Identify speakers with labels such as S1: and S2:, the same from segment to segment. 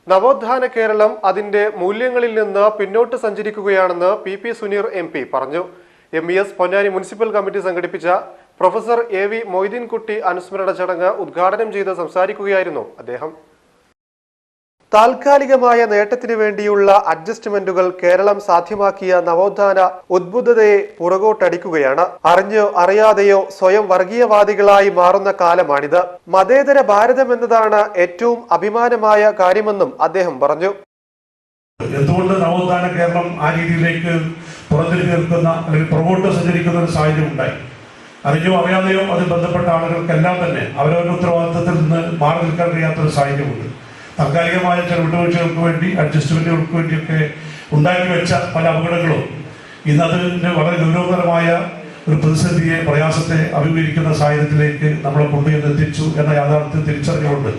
S1: നവോത്ഥാന കേരളം അതിന്റെ മൂല്യങ്ങളിൽ നിന്ന് പിന്നോട്ട് സഞ്ചരിക്കുകയാണെന്ന് പി സുനീർ MP പറഞ്ഞു. MES പൊന്നാനി മുനിസിപ്പൽ കമ്മിറ്റി സംഘടിപ്പിച്ച പ്രൊഫസർ AV മൊയ്തീൻകുട്ടി അനുസ്മരണ ചടങ്ങ് ഉദ്ഘാടനം ചെയ്ത് സംസാരിക്കുകയായിരുന്നു അദ്ദേഹം. താൽക്കാലികമായ നേട്ടത്തിനു വേണ്ടിയുള്ള അഡ്ജസ്റ്റ്മെന്റുകൾ കേരളം സാധ്യമാക്കിയ നവോത്ഥാന ഉദ്ബുദ്ധതയെ പുറകോട്ടടിക്കുകയാണ്. അറിഞ്ഞോ അറിയാതെയോ സ്വയം വർഗീയവാദികളായി മാറുന്ന കാലമാണിത്. മതേതര ഭാരതം എന്നതാണ് ഏറ്റവും അഭിമാനമായ കാര്യമെന്നും അദ്ദേഹം പറഞ്ഞു.
S2: എന്തുകൊണ്ട് നവോത്ഥാന കേരളം ആ രീതിയിലേക്ക് പുറത്തിരിഞ്ഞു നിൽക്കുന്ന അല്ലെങ്കിൽ പുറകോട്ട് സഞ്ചരിക്കുന്ന ഒരു സാഹചര്യം ഉണ്ടായി? അറിഞ്ഞോ അറിയാതെയോ അതിൽ ബന്ധപ്പെട്ട ആളുകൾക്കെല്ലാം തന്നെ അവരവരുടെ ഉത്തരവാദിത്തത്തിൽ നിന്ന് മാറി നിൽക്കാൻ കഴിയാത്തൊരു സാഹചര്യമുണ്ട്. താൽക്കാലികമായ ചില വിട്ടുവീഴ്ചകൾക്ക് വേണ്ടി അഡ്ജസ്റ്റ്മെന്റുകൾക്ക് വേണ്ടിയൊക്കെ ഉണ്ടാക്കി വെച്ച പല അപകടങ്ങളും ഇന്നതിന് വളരെ ഗൗരവകരമായ ഒരു പ്രതിസന്ധിയെ പ്രയാസത്തെ അഭിമുഖീകരിക്കുന്ന സാഹചര്യത്തിലേക്ക് നമ്മളെ കൊണ്ടുചെന്നെത്തിച്ചു എന്ന യാഥാർത്ഥ്യം തിരിച്ചറിഞ്ഞുകൊണ്ട്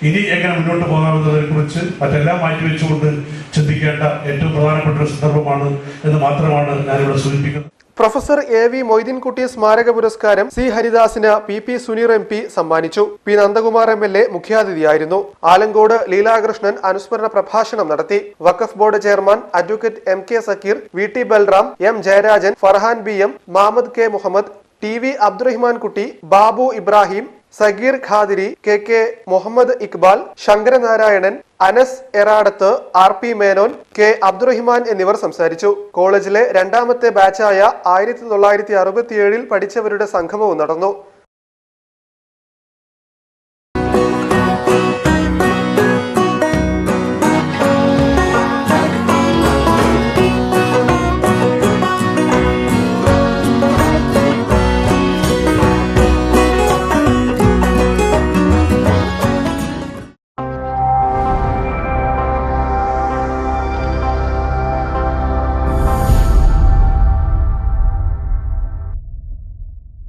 S2: ഇനി എങ്ങനെ മുന്നോട്ട് പോകാമെന്നതിനെ കുറിച്ച് മറ്റെല്ലാം മാറ്റിവെച്ചുകൊണ്ട് ചിന്തിക്കേണ്ട ഏറ്റവും പ്രധാനപ്പെട്ട ഒരു സന്ദർഭമാണ് എന്ന് മാത്രമാണ് ഞാനിവിടെ സൂചിപ്പിക്കുന്നത്.
S1: പ്രൊഫസർ AV മൊയ്തീൻകുട്ടി സ്മാരക പുരസ്കാരം C ഹരിദാസിന് പി സുനീർ MP സമ്മാനിച്ചു. P നന്ദകുമാർ MLA മുഖ്യാതിഥിയായിരുന്നു. ആലങ്കോട് ലീലാകൃഷ്ണൻ അനുസ്മരണ പ്രഭാഷണം നടത്തി. Waqf board chairman advocate MK Zakir, VT Balram, M Jayarajan, Farhan BM, Muhammad K Muhammad, TV Abdurahman Kutty, Babu Ibrahim, Sageer Qadiri, KK Muhammad Iqbal, Sankaranarayanan, Anas എറാടത്ത്, RP Menon, K Abdurahiman എന്നിവർ സംസാരിച്ചു. കോളേജിലെ രണ്ടാമത്തെ ബാച്ചായ 1967 പഠിച്ചവരുടെ സംഗമവും നടന്നു.